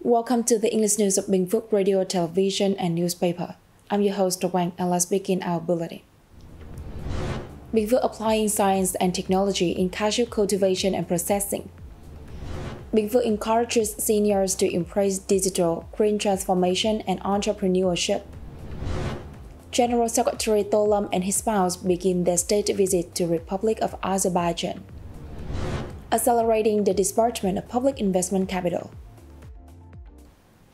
Welcome to the English news of Binh Phuoc Radio, Television, and Newspaper. I'm your host, Wang, and let's begin our bulletin. Binh Phuoc applying science and technology in cashew cultivation and processing. Binh Phuoc encourages seniors to embrace digital, green transformation, and entrepreneurship. General Secretary To Lam and his spouse begin their state visit to Republic of Azerbaijan. Accelerating the disbursement of public investment capital.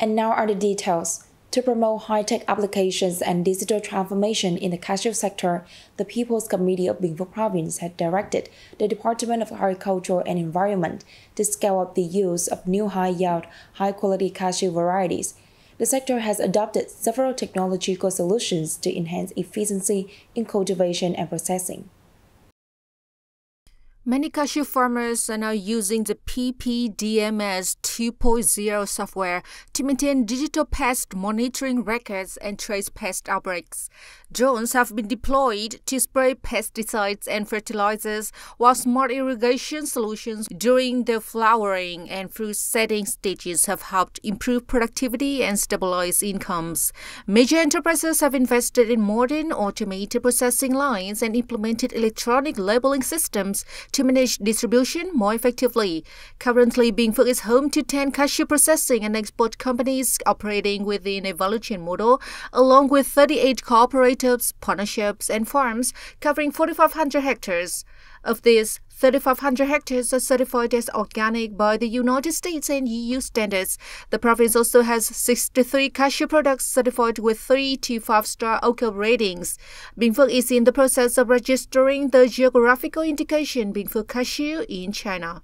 And now are the details. To promote high-tech applications and digital transformation in the cashew sector, the People's Committee of Binh Phuoc Province had directed the Department of Agriculture and Environment to scale up the use of new high-yield, high-quality cashew varieties. The sector has adopted several technological solutions to enhance efficiency in cultivation and processing. Many cashew farmers are now using the PPDMS 2.0 software to maintain digital pest monitoring records and trace pest outbreaks. Drones have been deployed to spray pesticides and fertilizers, while smart irrigation solutions during the flowering and fruit setting stages have helped improve productivity and stabilize incomes. Major enterprises have invested in modern automated processing lines and implemented electronic labeling systems to manage distribution more effectively. Currently, Binh Phuoc is home to 10 cashew processing and export companies operating within a value chain model, along with 38 cooperatives, partnerships, and farms covering 4,500 hectares. Of these, 3,500 hectares are certified as organic by the United States and EU standards. The province also has 63 cashew products certified with 3 to 5-star OCO ratings. Binh Phuoc is in the process of registering the geographical indication Binh Phuoc cashew in China.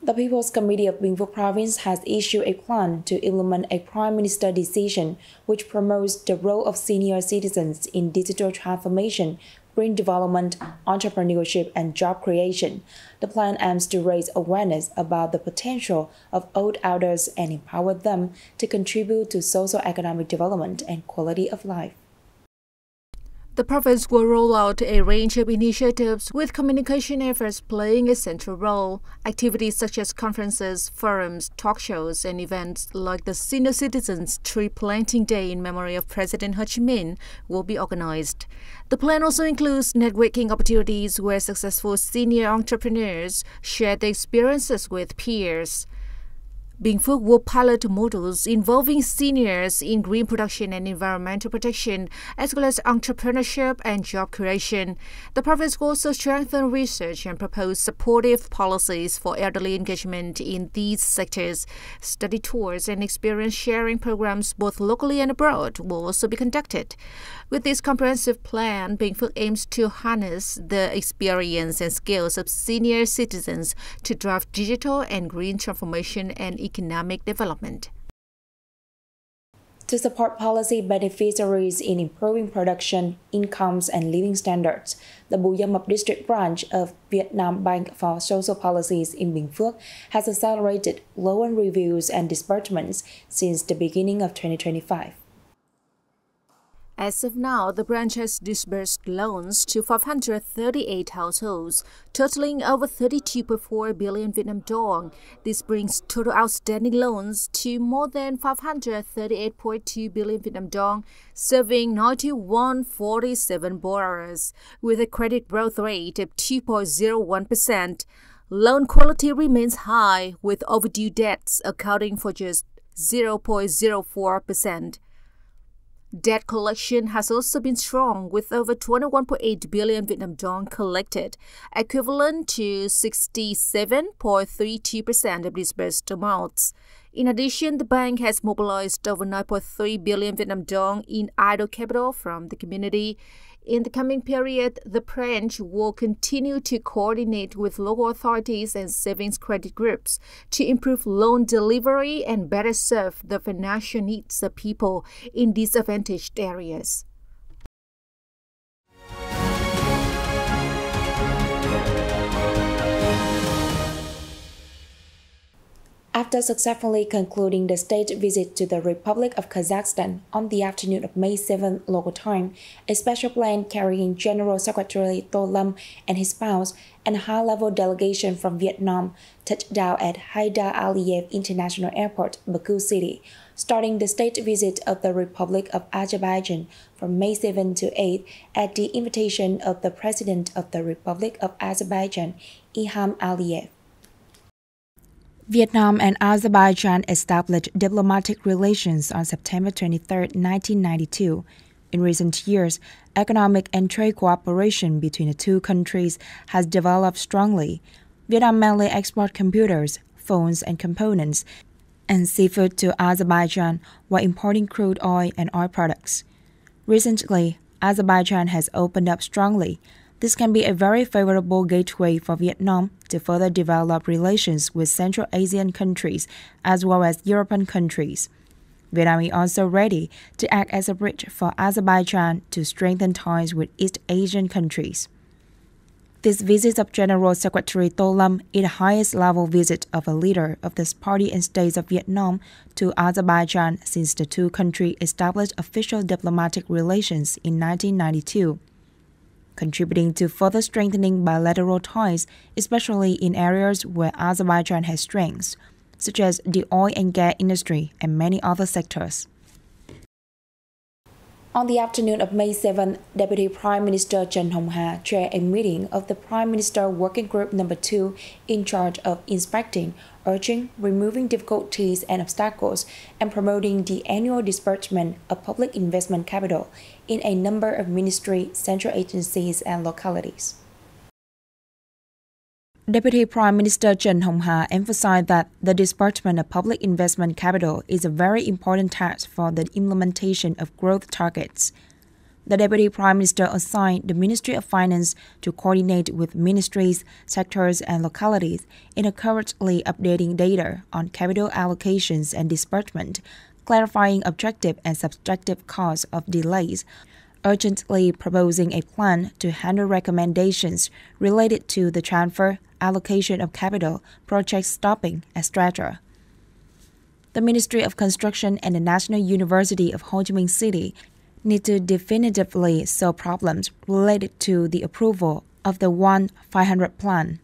The People's Committee of Binh Phuoc Province has issued a plan to implement a Prime Minister decision which promotes the role of senior citizens in digital transformation, green development, entrepreneurship, and job creation. The plan aims to raise awareness about the potential of old elders and empower them to contribute to socio-economic development and quality of life. The province will roll out a range of initiatives with communication efforts playing a central role. Activities such as conferences, forums, talk shows, and events like the Senior Citizens Tree Planting Day in memory of President Ho Chi Minh will be organized. The plan also includes networking opportunities where successful senior entrepreneurs share their experiences with peers. Binh Phuoc will pilot models involving seniors in green production and environmental protection, as well as entrepreneurship and job creation. The province will also strengthen research and propose supportive policies for elderly engagement in these sectors. Study tours and experience sharing programs both locally and abroad will also be conducted. With this comprehensive plan, Binh Phuoc aims to harness the experience and skills of senior citizens to drive digital and green transformation and economic development. To support policy beneficiaries in improving production, incomes, and living standards, the Bù Gia Mập District Branch of Vietnam Bank for Social Policies in Binh Phuoc has accelerated loan reviews and disbursements since the beginning of 2025. As of now, the branch has disbursed loans to 538 households, totaling over 32.4 billion Vietnam dong. This brings total outstanding loans to more than 538.2 billion Vietnam dong, serving 9147 borrowers, with a credit growth rate of 2.01%. Loan quality remains high, with overdue debts accounting for just 0.04%. Debt collection has also been strong, with over 21.8 billion Vietnam dong collected, equivalent to 67.32% of disbursed amounts. In addition, the bank has mobilized over 9.3 billion Vietnam dong in idle capital from the community. In the coming period, the branch will continue to coordinate with local authorities and savings credit groups to improve loan delivery and better serve the financial needs of people in disadvantaged areas. After successfully concluding the state visit to the Republic of Kazakhstan on the afternoon of May 7 local time, a special plane carrying General Secretary Tô Lâm and his spouse and a high-level delegation from Vietnam touched down at Haidar Aliyev International Airport, Baku City, starting the state visit of the Republic of Azerbaijan from May 7 to 8 at the invitation of the President of the Republic of Azerbaijan, Ilham Aliyev. Vietnam and Azerbaijan established diplomatic relations on September 23, 1992. In recent years, economic and trade cooperation between the two countries has developed strongly. Vietnam mainly exports computers, phones and components, and seafood to Azerbaijan while importing crude oil and oil products. Recently, Azerbaijan has opened up strongly. This can be a very favorable gateway for Vietnam to further develop relations with Central Asian countries as well as European countries. Vietnam is also ready to act as a bridge for Azerbaijan to strengthen ties with East Asian countries. This visit of General Secretary Tô Lâm is the highest level visit of a leader of the party and states of Vietnam to Azerbaijan since the two countries established official diplomatic relations in 1992. Contributing to further strengthening bilateral ties, especially in areas where Azerbaijan has strengths, such as the oil and gas industry and many other sectors. On the afternoon of May 7, Deputy Prime Minister Trần Hồng Hà chaired a meeting of the Prime Minister Working Group No. 2 in charge of inspecting, urging, removing difficulties and obstacles, and promoting the annual disbursement of public investment capital in a number of ministries, central agencies, and localities. Deputy Prime Minister Trần Hồng Hà emphasized that the disbursement of public investment capital is a very important task for the implementation of growth targets. The Deputy Prime Minister assigned the Ministry of Finance to coordinate with ministries, sectors, and localities in accurately updating data on capital allocations and disbursement, clarifying objective and subjective cause of delays, urgently proposing a plan to handle recommendations related to the transfer, allocation of capital, project stopping, etc. The Ministry of Construction and the National University of Ho Chi Minh City need to definitively solve problems related to the approval of the 1-500 plan.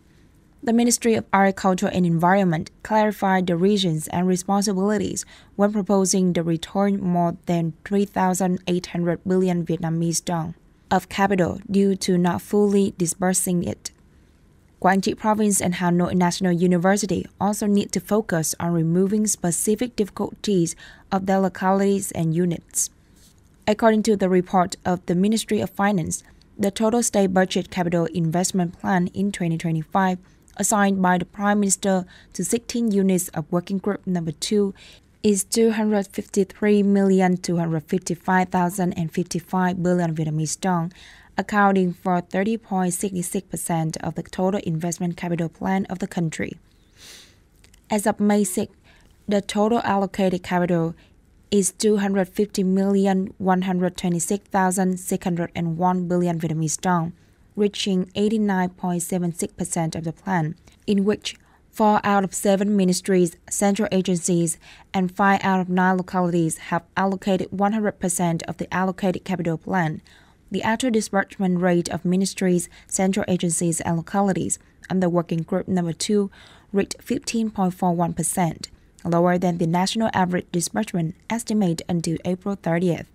The Ministry of Agriculture and Environment clarified the regions and responsibilities when proposing the return more than 3,800 billion Vietnamese dong of capital due to not fully disbursing it. Quảng Trị Province and Hà Nội National University also need to focus on removing specific difficulties of their localities and units. According to the report of the Ministry of Finance, the total state budget capital investment plan in 2025 assigned by the Prime Minister to 16 units of Working Group No. 2 is 253,255,055 billion Vietnamese dong, accounting for 30.66% of the total investment capital plan of the country. As of May 6, the total allocated capital is 250,126,601 billion Vietnamese dong, reaching 89.76% of the plan, in which 4 out of 7 ministries, central agencies, and 5 out of 9 localities have allocated 100% of the allocated capital plan. The actual disbursement rate of ministries, central agencies, and localities under Working Group No. 2 reached 15.41%, lower than the national average disbursement estimate until April 30th.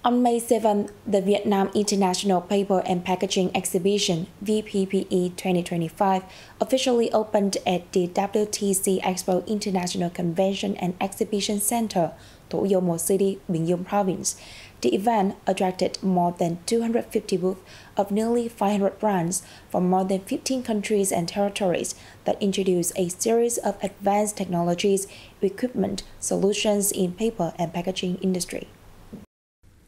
On May 7, the Vietnam International Paper and Packaging Exhibition VPPE 2025 officially opened at the WTC Expo International Convention and Exhibition Center, Thủ Dầu Một City, Bình Dương Province. The event attracted more than 250 booths of nearly 500 brands from more than 15 countries and territories that introduced a series of advanced technologies, equipment, solutions in paper and packaging industry.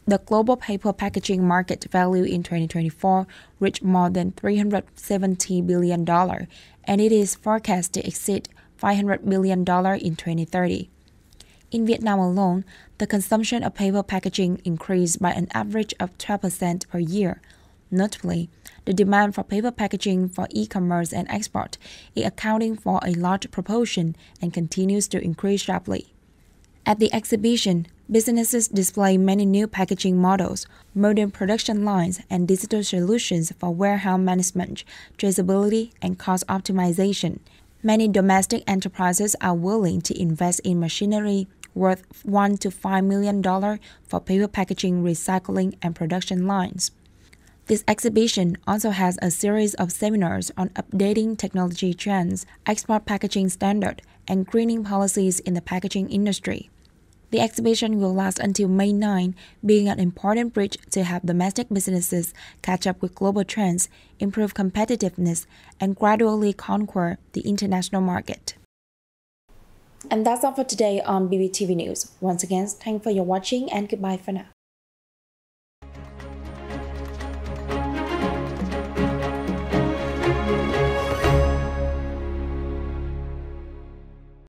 The global paper packaging market value in 2024 reached more than $370 billion, and it is forecast to exceed $500 billion in 2030. In Vietnam alone, the consumption of paper packaging increased by an average of 12% per year. Notably, the demand for paper packaging for e-commerce and export is accounting for a large proportion and continues to increase sharply. At the exhibition, businesses display many new packaging models, modern production lines, and digital solutions for warehouse management, traceability, and cost optimization. Many domestic enterprises are willing to invest in machinery worth $1 to $5 million for paper packaging, recycling, and production lines. This exhibition also has a series of seminars on updating technology trends, export packaging standards, and greening policies in the packaging industry. The exhibition will last until May 9, being an important bridge to help domestic businesses catch up with global trends, improve competitiveness, and gradually conquer the international market. And that's all for today on BPTV News. Once again, thanks for your watching and goodbye for now.